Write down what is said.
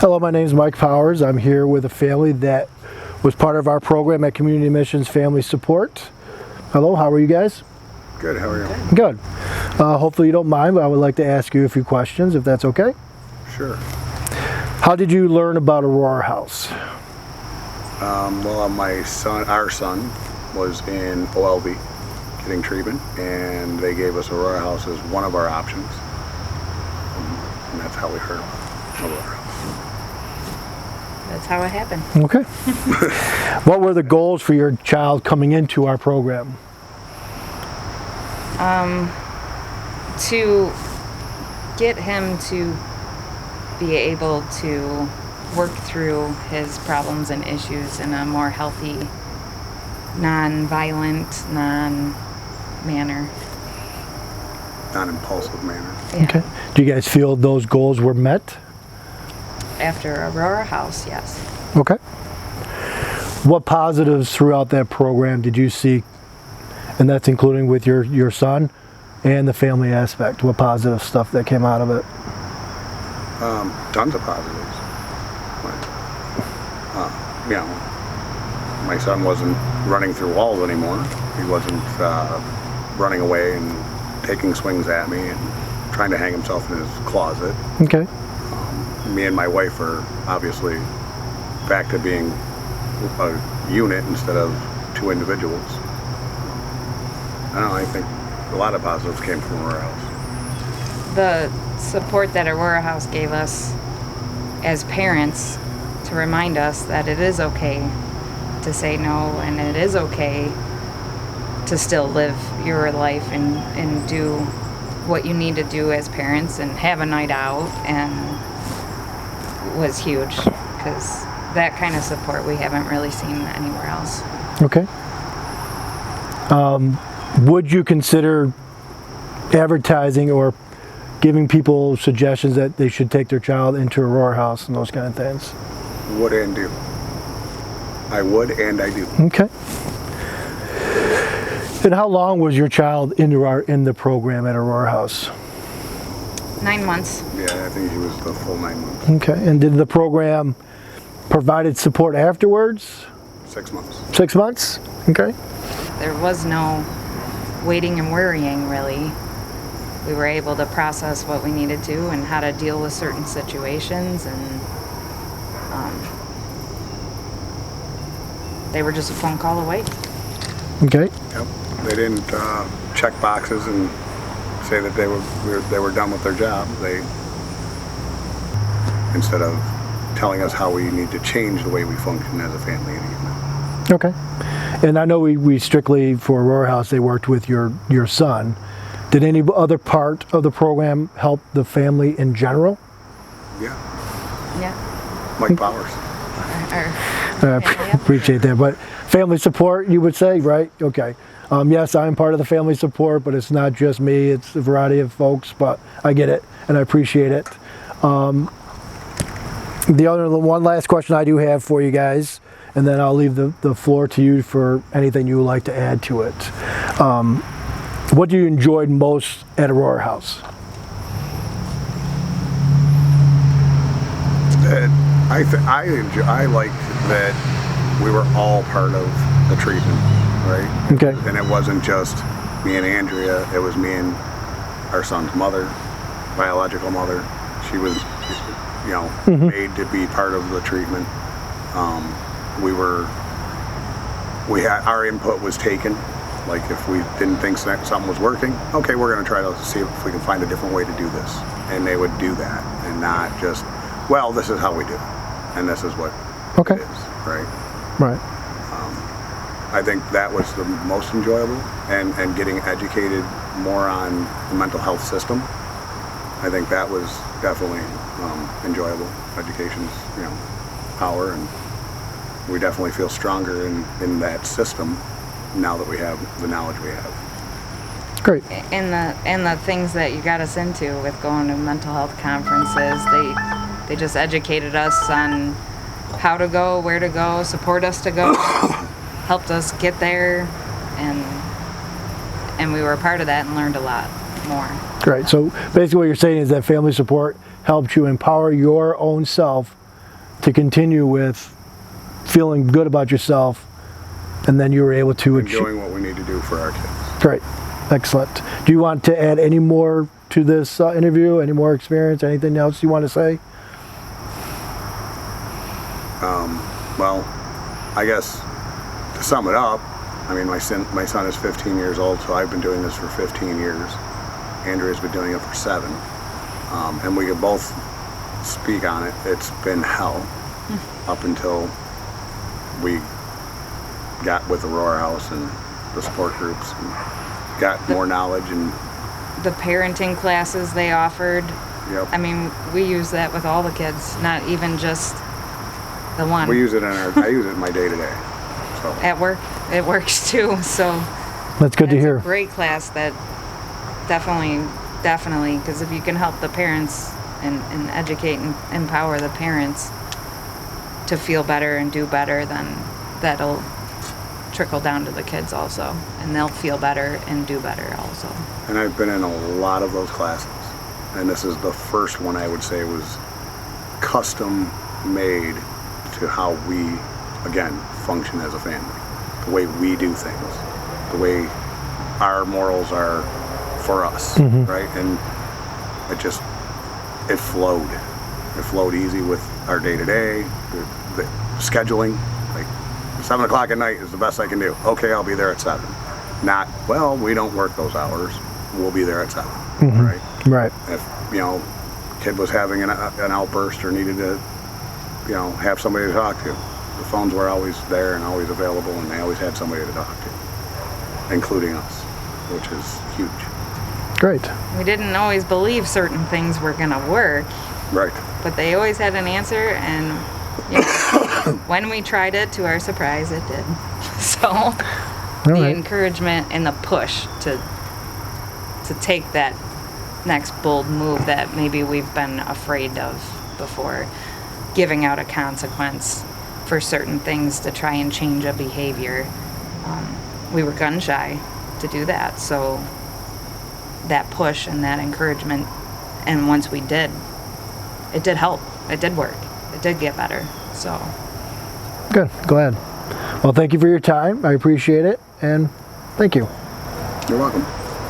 Hello, my name is Mike Powers. I'm here with a family that was part of our program at Community Missions Family Support. Hello, how are you guys? Good, how are you? Good. Hopefully you don't mind, but I would like to ask you a few questions, if that's okay. Sure. How did you learn about Aurora House? Well, our son was in OLB getting treatment, and they gave us Aurora House as one of our options. And that's how we heard about Aurora House. That's how it happened. Okay. What were the goals for your child coming into our program? To get him to be able to work through his problems and issues in a more healthy, non-violent, manner. Non-impulsive manner. Yeah. Okay. Do you guys feel those goals were met? After Aurora House, yes. Okay. What positives throughout that program did you see? And that's including with your son and the family aspect. What positive stuff that came out of it? Tons of positives. My son wasn't running through walls anymore. He wasn't running away and taking swings at me and trying to hang himself in his closet. Okay. Me and my wife are obviously back to being a unit instead of two individuals. I don't know, I think a lot of positives came from Aurora House. The support that Aurora House gave us as parents to remind us that it is okay to say no, and it is okay to still live your life and do what you need to do as parents and have a night out, and was huge, because that kind of support we haven't really seen anywhere else. Okay. Would you consider advertising or giving people suggestions that they should take their child into Aurora House and those kind of things? Would and do. I would and I do. Okay. And how long was your child in the program at Aurora House? 9 months. Yeah, I think he was the full 9 months. Okay. And did the program provided support afterwards? 6 months. 6 months? Okay. There was no waiting and worrying, really. We were able to process what we needed to and how to deal with certain situations, and they were just a phone call away. Okay. Yep. They didn't check boxes and say that they were done with their job. They, instead of telling us how we need to change the way we function as a family and a unit. Okay. And I know we strictly, for Aurora House, they worked with your son. Did any other part of the program help the family in general? Yeah. Yeah. Mike Powers. Appreciate that. But family support, you would say, right? Okay. Yes, I'm part of the family support, but it's not just me. It's a variety of folks, but I get it, and I appreciate it. The one last question I do have for you guys, and then I'll leave the floor to you for anything you would like to add to it. What do you enjoyed most at Aurora House? I liked that we were all part of the treatment, right? Okay. And it wasn't just me and Andrea, it was me and our son's mother, biological mother. She was, made to be part of the treatment. Our input was taken. Like, if we didn't think something was working, okay, we're going to try to see if we can find a different way to do this. And they would do that, and not just, well, this is how we do it, and this is what it is, right? Right. I think that was the most enjoyable, and getting educated more on the mental health system. I think that was definitely enjoyable. Education's, power, and we definitely feel stronger in that system now that we have the knowledge we have. Great. And the things that you got us into with going to mental health conferences, they just educated us on how to go, where to go, support us to go, helped us get there, and we were a part of that and learned a lot more. Great. So basically what you're saying is that family support helped you empower your own self to continue with feeling good about yourself, and then you were able to And achieve. doing what we need to do for our kids. Great, excellent. Do you want to add any more to this interview? Any more experience? Anything else you want to say? Well, I guess to sum it up, I mean, my son is 15 years old, so I've been doing this for 15 years. Andrea's been doing it for 7. And we could both speak on it. It's been hell up until we got with Aurora House and the support groups and got more knowledge and The parenting classes they offered, yep. I mean, we use that with all the kids, not even just the one. We use it I use it in my day-to-day. So At work, it works too, so. That's good to It's hear. a great class that definitely, because if you can help the parents and educate and empower the parents to feel better and do better, then that'll trickle down to the kids also, and they'll feel better and do better also. And I've been in a lot of those classes, and this is the first one I would say was custom made to how we, again, function as a family, the way we do things, the way our morals are for us, right? And it flowed. It flowed easy with our day-to-day, the scheduling, like 7 o'clock at night is the best I can do. Okay, I'll be there at 7. Not, well, we don't work those hours. We'll be there at 7, right? Right. If, kid was having an outburst or needed to, have somebody to talk to, the phones were always there and always available, and they always had somebody to talk to, including us, which is huge. Great. We didn't always believe certain things were gonna work, Right. but they always had an answer, and when we tried it, to our surprise, it did. So All the right. encouragement and the push to take that next bold move that maybe we've been afraid of before, giving out a consequence for certain things to try and change a behavior. We were gun shy to do that, so that push and that encouragement, and once we did, it did help. It did work. It did get better. So Good. Glad. Well, thank you for your time. I appreciate it, and thank you. You're welcome.